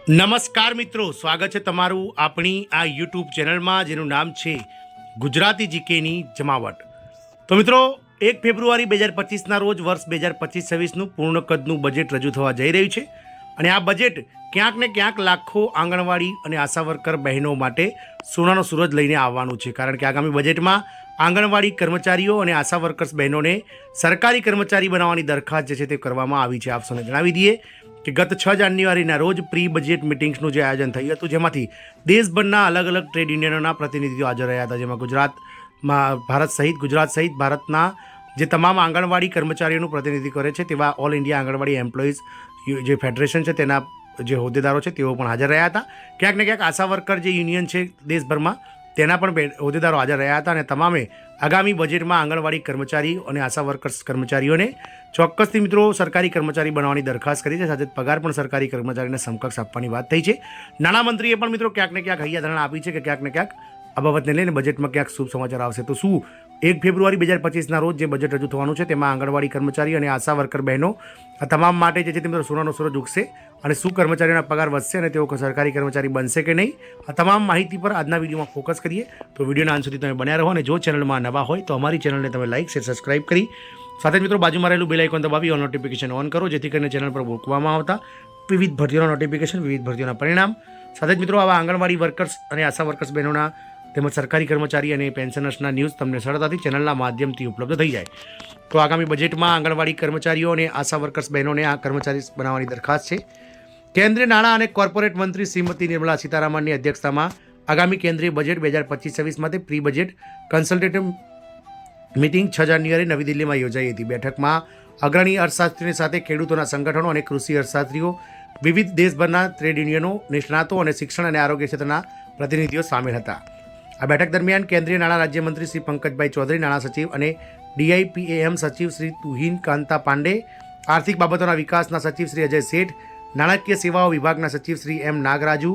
નમસ્કાર મિત્રો, સ્વાગત છે તમારું આપણી આ યુટ્યુબ ચેનલમાં જેનું નામ છે ગુજરાતી જીકેની જમાવટ। તો મિત્રો 1 ફેબ્રુઆરી 2025ના રોજ વર્ષ 2025-26નું પૂર્ણ કદનું બજેટ રજૂ થવા જઈ રહ્યું છે અને આ બજેટ ક્યાંક ને ક્યાંક લાખો આંગણવાડી અને આશા વર્કર બહેનો માટે સોનાનો સૂરજ લઈને આવવાનું છે, કારણ કે આગામી બજેટમાં આંગણવાડી કર્મચારીઓ અને આશા વર્કર્સ બહેનોને સરકારી કર્મચારી બનાવવાની દરખાસ્ત જે છે તે કરવામાં આવી છે। આપ સૌને જણાવી દઈએ કે ગત 6 જાન્યુઆરીના રોજ પ્રી બજેટ મિટિંગ્સનું જે આયોજન થયું હતું, જેમાંથી દેશભરના અલગ અલગ ટ્રેડ યુનિયનોના પ્રતિનિધિઓ હાજર રહ્યા હતા, જેમાં ગુજરાત સહિત ભારતના જે તમામ આંગણવાડી કર્મચારીઓનું પ્રતિનિધિત્વ કરે છે તેવા ઓલ ઇન્ડિયા આંગણવાડી એમ્પ્લોઈઝ જે ફેડરેશન છે તેના જે હોદ્દેદારો છે તેઓ પણ હાજર રહ્યા હતા। ક્યાંક ને ક્યાંક આશા વર્કર જે યુનિયન છે દેશભરમાં તેના પણ હોદ્દેદારો હાજર રહ્યા હતા અને તમામે આગામી બજેટમાં આંગણવાડી કર્મચારી અને આશા વર્કર્સ કર્મચારીઓને ચોક્કસથી મિત્રો સરકારી કર્મચારી બનાવવાની દરખાસ્ત કરી છે, સાથે પગાર પણ સરકારી કર્મચારીને સમકક્ષ આપવાની વાત થઈ છે। નાણામંત્રીએ પણ મિત્રો ક્યાંક ને ક્યાંક હૈયાધારણા આપી છે કે ક્યાંક ને ક્યાંક આ બાબતને લઈને બજેટમાં ક્યાંક શુભ સમાચાર આવશે। તો શું 1 ફેબ્રુઆરી 2025ના રોજ જે બજેટ રજૂ થવાનું છે તેમાં આંગણવાડી કર્મચારી અને આશા વર્કર બહેનો આ તમામ માટે જે છે તે સોનાનો સૂરજ ઉગશે અને શું કર્મચારીઓના પગાર વધશે અને તેઓ સરકારી કર્મચારી બનશે કે નહીં, આ તમામ માહિતી પર આજના વિડીયોમાં ફોકસ કરીએ। તો વિડીયોના અંત સુધી તમે બન્યા રહો અને જો ચેનલમાં નવા હોય તો અમારી ચેનલને તમે લાઇક શેર સબસ્ક્રાઇબ કરી સાથે જ મિત્રો બાજુમાં રહેલું બેલ આઇકોન દબાવી ઓલ નોટિફિકેશન ઓન કરો, જેથી કરીને ચેનલ પર મૂકવામાં આવતા વિવિધ ભરતીઓના નોટિફિકેશન, વિવિધ ભરતીઓના પરિણામ સાથે જ મિત્રો આવા આંગણવાડી વર્કર્સ અને આશા વર્કર્સ બહેનોના તેમજ સરકારી કર્મચારી અને પેન્શનર્સના ન્યૂઝ તમને સરળતાથી ચેનલના માધ્યમથી ઉપલબ્ધ થઈ જાય। તો આગામી બજેટમાં આંગણવાડી કર્મચારીઓ અને આશા વર્કર્સ બહેનોને આ કર્મચારી બનાવવાની દરખાસ્ત છે। કેન્દ્રીય નાણાં અને કોર્પોરેટ મંત્રી શ્રીમતી નિર્મલા સીતારામનની અધ્યક્ષતામાં આગામી કેન્દ્રીય બજેટ 2025-26 માટે પ્રી બજેટ કન્સલ્ટેટિવ મિટિંગ 6 જાન્યુઆરી નવી દિલ્હીમાં યોજાઈ હતી। બેઠકમાં અગ્રણી અર્થશાસ્ત્રીઓની સાથે ખેડૂતોના સંગઠનો અને કૃષિ અર્થશાસ્ત્રીઓ, વિવિધ દેશભરના ટ્રેડ યુનિયનો, નિષ્ણાતો અને શિક્ષણ અને આરોગ્ય ક્ષેત્રના પ્રતિનિધિઓ સામેલ હતા। આ બેઠક દરમિયાન કેન્દ્રીય નાણાં રાજ્યમંત્રી શ્રી પંકજભાઈ ચૌધરી, નાણાં સચિવ અને DIPAM સચિવ શ્રી તુહિન કાંતા પાંડે, આર્થિક બાબતોના વિકાસના સચિવ શ્રી અજય શેઠ, નાણાકીય સેવાઓ વિભાગના સચિવ શ્રી M નાગરાજુ,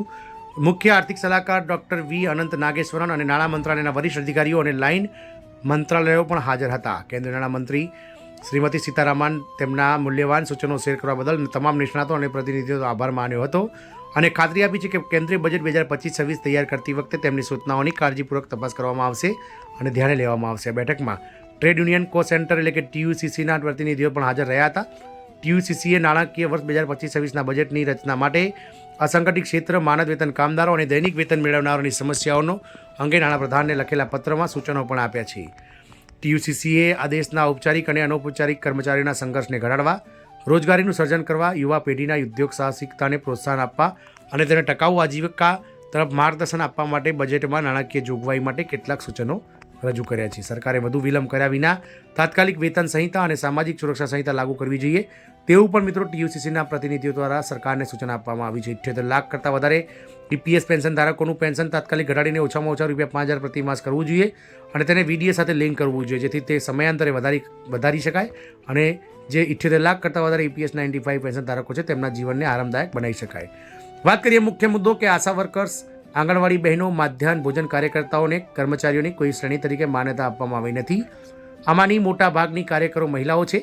મુખ્ય આર્થિક સલાહકાર ડૉક્ટર V અનંત નાગેશ્વરન અને નાણાં મંત્રાલયના વરિષ્ઠ અધિકારીઓ અને લાઇન મંત્રાલયો પણ હાજર હતા। કેન્દ્રીય નાણામંત્રી શ્રીમતી સીતારામન તેમના મૂલ્યવાન સૂચનો શેર કરવા બદલ તમામ નિષ્ણાતો અને પ્રતિનિધિઓનો આભાર માન્યો હતો અને ખાતરી આપી છે કે કેન્દ્રીય બજેટ 2025-26 તૈયાર કરતી વખતે તેમની સૂચનાઓની કાળજીપૂર્વક તપાસ કરવામાં આવશે અને ધ્યાને લેવામાં આવશે। આ બેઠકમાં ટ્રેડ યુનિયન કો સેન્ટર એટલે કે TUCCના પ્રતિનિધિઓ પણ હાજર રહ્યા હતા। TUCCએ નાણાકીય વર્ષ 2025-26ના બજેટની રચના માટે અસંગઠિત ક્ષેત્ર, માનદ વેતન કામદારો અને દૈનિક વેતન મેળવનારોની સમસ્યાઓનો અંગે નાણાપ્રધાનને લખેલા પત્રમાં સૂચનો પણ આપ્યા છે। TUCCએ આ દેશના ઔપચારિક અને અનૌપચારિક કર્મચારીઓના સંઘર્ષને ઘટાડવા, રોજગારીનું સર્જન કરવા, યુવા પેઢીના ઉદ્યોગ સાહસિકતાને પ્રોત્સાહન આપવા અને તેને ટકાઉ આજીવિકા તરફ માર્ગદર્શન આપવા માટે બજેટમાં નાણાકીય જોગવાઈ માટે કેટલાક સૂચનો રજૂ કર્યા છે। સરકારે વધુ વિલંબ કર્યા વિના તાત્કાલિક વેતન સંહિતા અને સામાજિક સુરક્ષા સંહિતા લાગુ કરવી જોઈએ તેવું પણ મિત્રો TUCCના પ્રતિનિધિઓ દ્વારા સરકારને સૂચના આપવામાં આવી છે। 78 લાખ કરતાં વધારે EPS પેન્શન ધારકોનું પેન્શન તાત્કાલિક ઘટાડીને ઓછામાં ઓછા ₹5,000 પ્રતિ માસ કરવું જોઈએ અને તેને VDA સાથે લિંક કરવું જોઈએ, જેથી તે સમયાંતરે વધારી શકાય અને જે 78 લાખ કરતાં વધારે EPS 95 પેન્શન ધારકો છે તેમના જીવનને આરામદાયક બનાવી શકાય। વાત કરીએ મુખ્ય મુદ્દો કે આશા વર્કર્સ, આંગણવાડી બહેનો, મધ્યાહન ભોજન કાર્યકર્તાઓને કર્મચારીઓની કોઈ શ્રેણી તરીકે માન્યતા આપવામાં આવી નથી। આમાંની મોટા ભાગની કાર્યકરો મહિલાઓ છે,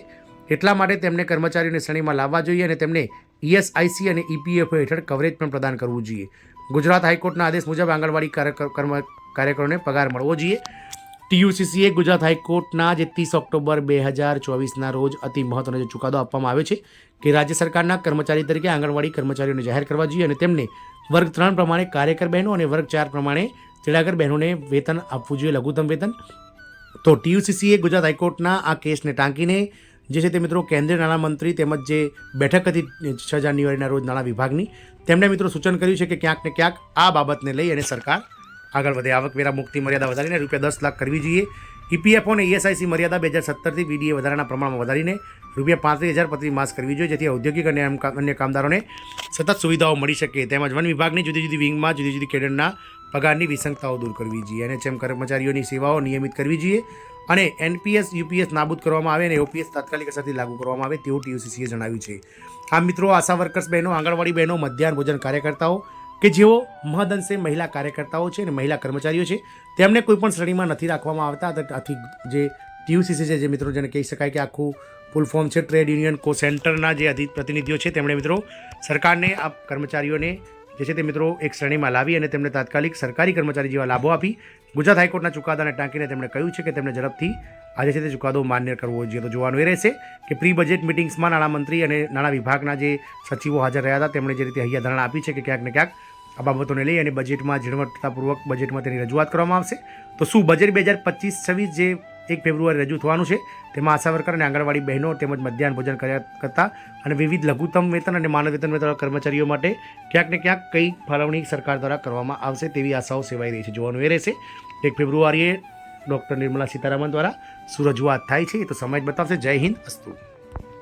એટલા માટે તેમને કર્મચારીઓની શ્રેણીમાં લાવવા જોઈએ અને તેમને ESIC અને EPFO હેઠળ કવરેજ પણ પ્રદાન કરવું જોઈએ। ગુજરાત હાઈકોર્ટના આદેશ મુજબ આંગણવાડી કાર્યકરોને પગાર મળવો જોઈએ। TUCCએ ગુજરાત હાઈકોર્ટના જે 30 ઓક્ટોબર 2024ના રોજ અતિ મહત્વનો જે ચુકાદો આપવામાં આવ્યો છે કે રાજ્ય સરકારના કર્મચારી તરીકે આંગણવાડી કર્મચારીઓને જાહેર કરવા જોઈએ અને તેમને વર્ગ 3 પ્રમાણે કાર્યકર બહેનો અને વર્ગ 4 પ્રમાણે તેડાગર બહેનોને વેતન આપવું જોઈએ, લઘુત્તમ વેતન। તો TUCCએ ગુજરાત હાઈકોર્ટના આ કેસને ટાંકીને જે છે તે મિત્રો કેન્દ્રીય નાણામંત્રી તેમજ જે બેઠક હતી 6 જાન્યુઆરીના રોજ નાણાં વિભાગની, તેમણે મિત્રો સૂચન કર્યું છે કે ક્યાંક ને ક્યાંક આ બાબતને લઈ અને સરકાર આગળ વધે। આવકવેરા મુક્તિ મર્યાદા વધારીને ₹10 લાખ કરવી જોઈએ। EPFO અને ESIC મર્યાદા 2017થી VDA વધારાના પ્રમાણમાં વધારીને ₹35,000 પ્રતિ માસ કરવી જોઈએ, જેથી ઔદ્યોગિક અને અન્ય કામદારોને સતત સુવિધાઓ મળી શકે। તેમજ વન વિભાગની જુદી જુદી વિંગમાં જુદી જુદી કેડરના પગારની વિસંગતાઓ દૂર કરવી જોઈએ અને જેમ કર્મચારીઓની સેવાઓ નિયમિત કરવી જોઈએ અને NPS UPS નાબૂદ કરવામાં આવે અને OPS તાત્કાલિક અસરથી લાગુ કરવામાં આવે તેવું TUCCએ જણાવ્યું છે। આ મિત્રો આશા વર્કર્સ બહેનો, આંગણવાડી બહેનો, મધ્યાહન ભોજન કાર્યકર્તાઓ કે જેઓ મહદઅંશે મહિલા કાર્યકર્તાઓ છે અને મહિલા કર્મચારીઓ છે તેમને કોઈ પણ શ્રેણીમાં નથી રાખવામાં આવતા। આથી જે TUCC છે જે મિત્રો જેને કહી શકાય કે આખું ફૂલ ફોર્મ છે ટ્રેડ યુનિયન કો સેન્ટરના જે પ્રતિનિધિઓ છે તેમણે મિત્રો સરકારને આ કર્મચારીઓને જે છે તે મિત્રો એક શ્રેણીમાં લાવી અને તેમને તાત્કાલિક સરકારી કર્મચારી જેવા લાભો આપી ગુજરાત હાઈકોર્ટના ચુકાદાને ટાંકીને તેમણે કહ્યું છે કે તેમણે ઝડપથી આજે છે તે ચુકાદો માન્ય કરવો જોઈએ. તો જોવાનું એ રહેશે કે પ્રી બજેટ મિટિંગ્સમાં નાણામંત્રી અને નાણાં વિભાગના જે સચિવો હાજર રહ્યા હતા તેમણે જે રીતે હૈયાધારણા આપી છે કે ક્યાંક ને ક્યાંક આ બાબતોને લઈ અને બજેટમાં ઝીણવટતાપૂર્વક બજેટમાં તેની રજૂઆત કરવામાં આવશે. તો શું બજેટ 2025-26 જે 1 ફેબ્રુઆરી રજૂ થવાનું છે તેમાં આશા વર્કર અને આંગણવાડી બહેનો તેમજ મધ્યાહન ભોજન કરતા અને વિવિધ લઘુત્તમ વેતન અને માનદ વેતન મેળવતા કર્મચારીઓ માટે ક્યાંક ને ક્યાંક કઈ ફાળવણી સરકાર દ્વારા કરવામાં આવશે તેવી આશાઓ સેવાઈ રહી છે. જોવાનું એ રહેશે 1 ફેબ્રુઆરીએ ડૉક્ટર નિર્મલા સીતારામન દ્વારા શું રજૂઆત થાય છે એ તો સમય જ બતાવશે. જય હિન્દ, અસ્તુ.